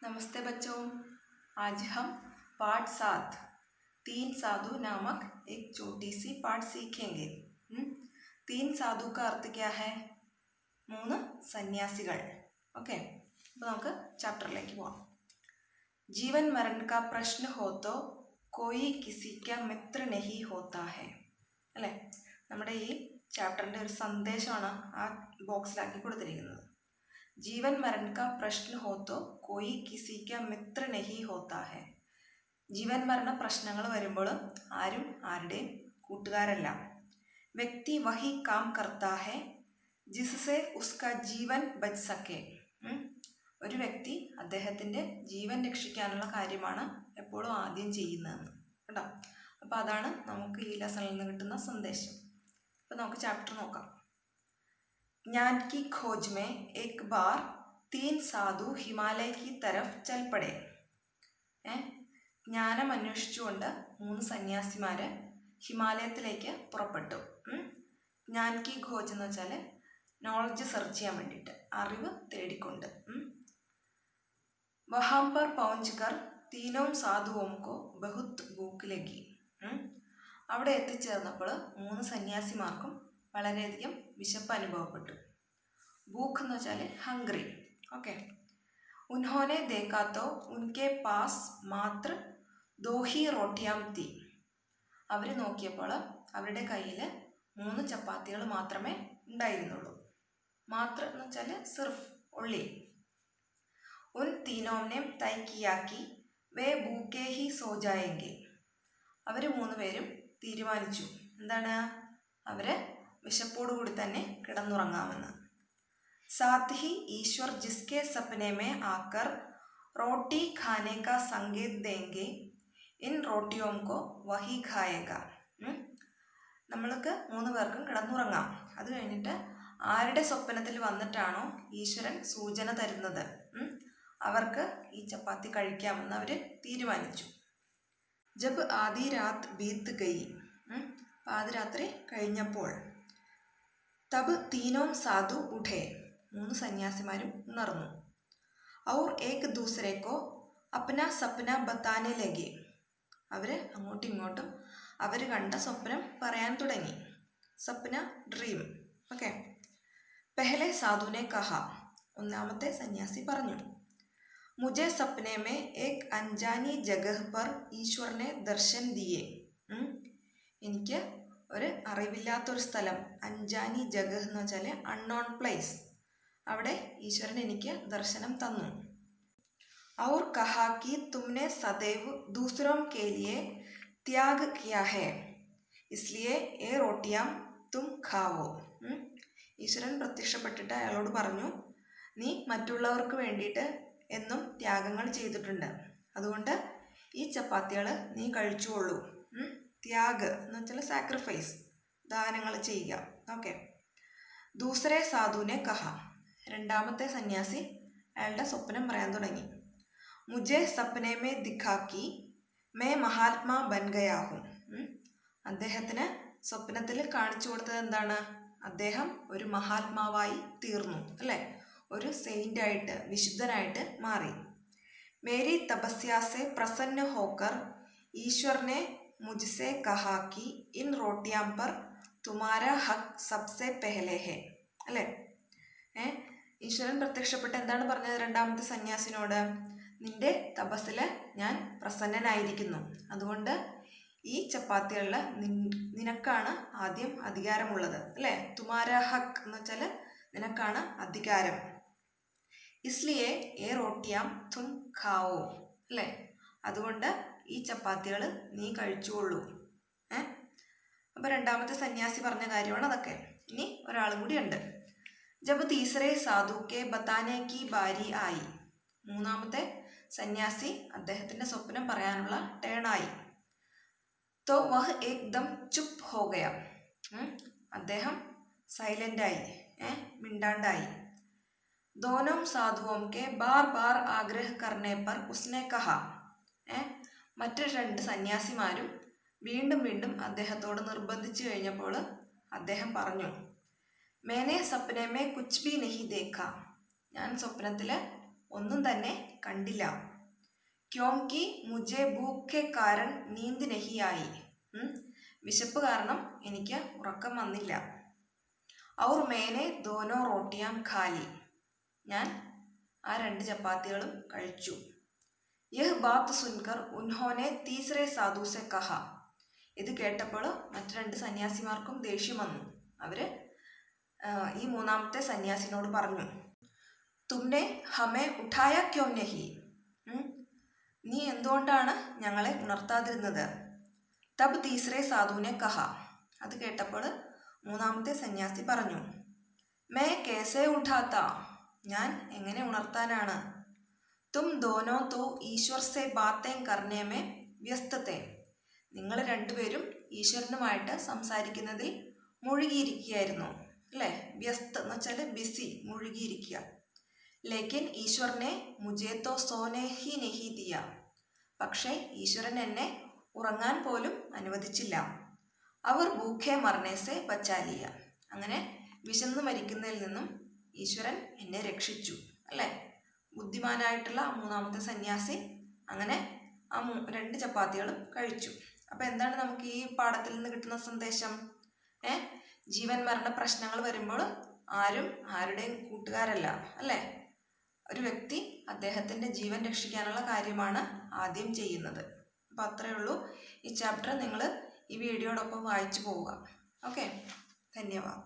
नमस्ते बच्चों, आज हम पाठ 7 तीन साधु नामक एक छोटी सी पाठ सीखेंगे। तीन साधु का अर्थ क्या है? മൂന്ന് സന്യാസികൾ। ഓക്കെ, അപ്പോൾ നമുക്ക് ചാപ്റ്ററിലേക്ക് പോവാം. जीवन मरण का प्रश्न हो तो कोई किसी का मित्र नहीं होता है. അല്ലേ, നമ്മുടെ ഈ ചാപ്റ്ററിൻ്റെ ഒരു സന്ദേശമാണ് ആ ബോക്സിലാക്കി കൊടുത്തിരിക്കുന്നത്. जीवन मरण का प्रश्न हो तो कोई किसी का मित्र नहीं होता है. ജീവൻ മരണ പ്രശ്നങ്ങൾ വരുമ്പോൾ ആരും ആരുടെയും കൂട്ടുകാരല്ല. വ്യക്തി വഹി കാം കർത്താ ഹെ ജിസ്സെ ഉസ്കാ ജീവൻ ബച്ച് സക്കെ. ഒരു വ്യക്തി അദ്ദേഹത്തിൻ്റെ ജീവൻ രക്ഷിക്കാനുള്ള കാര്യമാണ് എപ്പോഴും ആദ്യം ചെയ്യുന്നതെന്ന് കേട്ടോ. അപ്പോൾ അതാണ് നമുക്ക് ഈ ലെസണിൽ നിന്ന് കിട്ടുന്ന സന്ദേശം. അപ്പോൾ നമുക്ക് ചാപ്റ്റർ നോക്കാം. ज्ञान की खोज में एक बार तीन साधु हिमालय की तरफ चल पड़े. ജ്ഞാനം അന്വേഷിച്ചുകൊണ്ട് മൂന്ന് സന്യാസിമാർ ഹിമാലയത്തിലേക്ക് പുറപ്പെട്ടു. ജ്ഞാൻ കി ഖോജ് എന്ന് വെച്ചാൽ നോളജ് സെർച്ച് ചെയ്യാൻ വേണ്ടിയിട്ട്, അറിവ് തേടിക്കൊണ്ട്. വഹാം പർ പहुंच कर तीनों സാധുओं को बहुत भूख लगी. അവിടെ എത്തിച്ചേർന്നപ്പോൾ മൂന്ന് സന്യാസിമാർക്കും വളരെയധികം വിശപ്പ് അനുഭവപ്പെട്ടു. ഭൂഖ് എന്ന് വെച്ചാൽ ഹംഗ്രി. ഓക്കെ. ഉൻഹോനെ ദേഖാ തോ ഉൻകെ പാസ് മാത്ര ദോ ഹി റോട്ടിയാം തീ. അവർ നോക്കിയപ്പോൾ അവരുടെ കയ്യിൽ 3 ചപ്പാത്തികൾ മാത്രമേ ഉണ്ടായിരുന്നുള്ളൂ. മാത്ര എന്ന് വെച്ചാൽ സിർഫ്, ഉള്ളി. ഉൻ തീനോനെ തൈ കിയാക്കി വേ ഭൂക്കേ ഹി സോ ജായെങ്കെ. അവർ 3 പേരും തീരുമാനിച്ചു, എന്താണ്, അവർ വിശപ്പോടുകൂടി തന്നെ കിടന്നുറങ്ങാമെന്ന്. സാത്ത് ഹി ഈശ്വർ ജിസ്കെ സപ്നെ മേ ആക്കർ റോട്ടി ഖാനെ കാ സംകേത് ദേംഗെ ഇൻ റോട്ടിയോം കോ വഹി ഖായേഗ. നമ്മൾക്ക് 3 പേർക്കും കിടന്നുറങ്ങാം. അത് കഴിഞ്ഞിട്ട് ആരുടെ സ്വപ്നത്തിൽ വന്നിട്ടാണോ ഈശ്വരൻ സൂചന തരുന്നത്, അവർക്ക് ഈ ചപ്പാത്തി കഴിക്കാമെന്ന് അവർ തീരുമാനിച്ചു. ജബ് ആദി രാത് ബീത്ത് ഗയി. പാതിരാത്രി കഴിഞ്ഞപ്പോൾ തബ് തീനോം സാധു ഉഠേ. 3 സന്യാസിമാരും ഉണർന്നു. ഔർ ഏക് ദൂസരേക്കോ അപ്ന സപ്ന ബത്താനെ ലഗെ. അവർ അങ്ങോട്ടും ഇങ്ങോട്ടും അവർ കണ്ട സ്വപ്നം പറയാൻ തുടങ്ങി. സപ്ന, ഡ്രീം. ഓക്കെ. പെഹലെ സാധുനെ കഹ. ഒന്നാമത്തെ സന്യാസി പറഞ്ഞു, മുझे സപ്നെ മേ ഏക് അൻജാനി ജഗഹ് പർ ഈശ്വരനെ ദർശൻ ദിയേ. എനിക്ക് ഒരു അറിവില്ലാത്തൊരു സ്ഥലം, അൻജാനി ജഗഹ് എന്ന് വെച്ചാൽ അൺനോൺ പ്ലേസ്, അവിടെ ഈശ്വരൻ എനിക്ക് ദർശനം തന്നു. ഔർ കഹാ കി തുമ്നെ സദൈവ് ദൂസരോം കെ ലിയേ ത്യാഗ് കിയാ ഹേ ഇസ്ലിയേ ഏ റോട്ടിയാം തും ഖാവോ. ഈശ്വരൻ പ്രത്യക്ഷപ്പെട്ടിട്ട് അയാളോട് പറഞ്ഞു, നീ മറ്റുള്ളവർക്ക് വേണ്ടിയിട്ട് എന്നും ത്യാഗങ്ങൾ ചെയ്തിട്ടുണ്ട്, അതുകൊണ്ട് ഈ ചപ്പാത്തികൾ നീ കഴിച്ചുകൊള്ളൂ. ത്യാഗ് എന്ന് വെച്ചാൽ സാക്രിഫൈസ്, ദാനങ്ങൾ ചെയ്യുക. ഓക്കെ. ദൂസരെ സാധുവിനെ കഹ. രണ്ടാമത്തെ സന്യാസി അയാളുടെ സ്വപ്നം പറയാൻ തുടങ്ങി. മുझे സപ്നെ മേ ദിഖാക്കി മേ മഹാത്മാ ബൻ ഗയാഹും. അദ്ദേഹത്തിന് സ്വപ്നത്തിൽ കാണിച്ചു കൊടുത്തത് എന്താണ്? അദ്ദേഹം ഒരു മഹാത്മാവായി തീർന്നു, അല്ലേ, ഒരു സെയിൻ്റായിട്ട്, വിശുദ്ധനായിട്ട് മാറി. മേരി തപസ്യാസെ പ്രസന്ന ഹോക്കർ ഈശ്വരനെ മുझसे कहा कि इन रोटियां पर तुम्हारा हक सबसे पहले है. അല്ലേ, ഈശ്വരൻ പ്രത്യക്ഷപ്പെട്ട് എന്താണ് പറഞ്ഞത് രണ്ടാമത്തെ സന്യാസിനോട്? നിന്റെ തപസ്സിൽ ഞാൻ പ്രസന്നനായിരിക്കുന്നു, അതുകൊണ്ട് ഈ ചപ്പാത്തികളിൽ നിനക്കാണ് ആദ്യം അധികാരമുള്ളത്, അല്ലേ. തുമാര ഹക്ക് എന്ന് വെച്ചാൽ നിനക്കാണ് അധികാരം. ഇസ്ലിയേ ഏ റോട്ടിയാം തും ഖാവോ. അല്ലേ, അതുകൊണ്ട് ഈ ചപ്പാത്തികൾ നീ കഴിച്ചുകൊള്ളൂ. അപ്പോൾ രണ്ടാമത്തെ സന്യാസി പറഞ്ഞ കാര്യമാണ് അതൊക്കെ. ഇനി ഒരാളും കൂടിയുണ്ട്. ജബ് തീസറെ സാധുക്കെ ബത്താനെ കി ബാരി ആയി. മൂന്നാമത്തെ സന്യാസി അദ്ദേഹത്തിൻ്റെ സ്വപ്നം പറയാനുള്ള ടേണായി. തോ വഹ് ഏക്ദം ചുപ് ഹോ ഗയ. അദ്ദേഹം സൈലൻ്റായി, മിണ്ടാണ്ടായി. ദോനോം സാധുവോം കെ ബാർ ബാർ ആഗ്രഹ് കർണേ പർ ഉസ്നെ കഹ. മറ്റു 2 സന്യാസിമാരും വീണ്ടും വീണ്ടും അദ്ദേഹത്തോട് നിർബന്ധിച്ചു കഴിഞ്ഞപ്പോൾ അദ്ദേഹം പറഞ്ഞു, മേനെ സപ്നെ മേ കുച്ച് ബി നഹി ദേഖ. ഞാൻ സ്വപ്നത്തിൽ ഒന്നും തന്നെ കണ്ടില്ല. ക്യോങ്കി മുझे ഭൂഖ് കെ കാരൺ നീന്ത് നഹി ആയി. വിശപ്പ് കാരണം എനിക്ക് ഉറക്കം വന്നില്ല. ഔർ മേനെ ദോനോ റോട്ടിയാം ഖാലി. ഞാൻ ആ 2 ചപ്പാത്തികളും കഴിച്ചു. യഹ് ബാത്ത് സുൻകർ ഉൻഹോനെ തീസറെ സാധു സെ കഹ. ഇത് കേട്ടപ്പോൾ മറ്റു 2 സന്യാസിമാർക്കും ദേഷ്യം വന്നു. അവര് ഈ 3-ാമത്തെ സന്യാസിനോട് പറഞ്ഞു, തുമ്നെ ഹമേ ഉഠായ ക്യോം നഹി. നീ എന്തുകൊണ്ടാണ് ഞങ്ങളെ ഉണർത്താതിരുന്നത്? തബ് തീസറെ സാധുവിനെ കഹ. അത് കേട്ടപ്പോൾ 3-ാമത്തെ സന്യാസി പറഞ്ഞു, മേ കേസേ ഉഠാത്ത. ഞാൻ എങ്ങനെ ഉണർത്താനാണ്? തും ദോനോ തോ ഈശ്വർ സെ ബാത്തേം കർണേ മേ വ്യസ്തത്തെ. നിങ്ങൾ 2 പേരും ഈശ്വരനുമായിട്ട് സംസാരിക്കുന്നതിൽ മുഴുകിയിരിക്കുകയായിരുന്നു അല്ലേ? വ്യസ്ത് എന്ന് വെച്ചാൽ ബിസി, മുഴുകിയിരിക്കുക. ലേക്കിൻ ഈശ്വരനെ മുझे तो सोने ही नहीं दिया. പക്ഷേ ഈശ്വരൻ എന്നെ ഉറങ്ങാൻ പോലും അനുവദിച്ചില്ല. അവർ ഭൂഖേ മർനെ സെ ബച്ചാ ലിയ. അങ്ങനെ വിശന്നു മരിക്കുന്നതിൽ നിന്നും ഈശ്വരൻ എന്നെ രക്ഷിച്ചു അല്ലേ? ബുദ്ധിമാനായിട്ടുള്ള 3-ാമത്തെ സന്യാസി അങ്ങനെ ആ 2 ചപ്പാത്തികളും കഴിച്ചു. അപ്പം എന്താണ് നമുക്ക് ഈ പാഠത്തിൽ നിന്ന് കിട്ടുന്ന സന്ദേശം? ജീവൻ മരണ പ്രശ്നങ്ങൾ വരുമ്പോൾ ആരും ആരുടെയും കൂട്ടുകാരല്ല അല്ലേ? ഒരു വ്യക്തി അദ്ദേഹത്തിൻ്റെ ജീവൻ രക്ഷിക്കാനുള്ള കാര്യമാണ് ആദ്യം ചെയ്യുന്നത്. അപ്പോൾ അത്രയേ ഉള്ളൂ. ഈ ചാപ്റ്റർ നിങ്ങൾ ഈ വീഡിയോടൊപ്പം വായിച്ചു പോവുക. ഓക്കെ, ധന്യവാദം.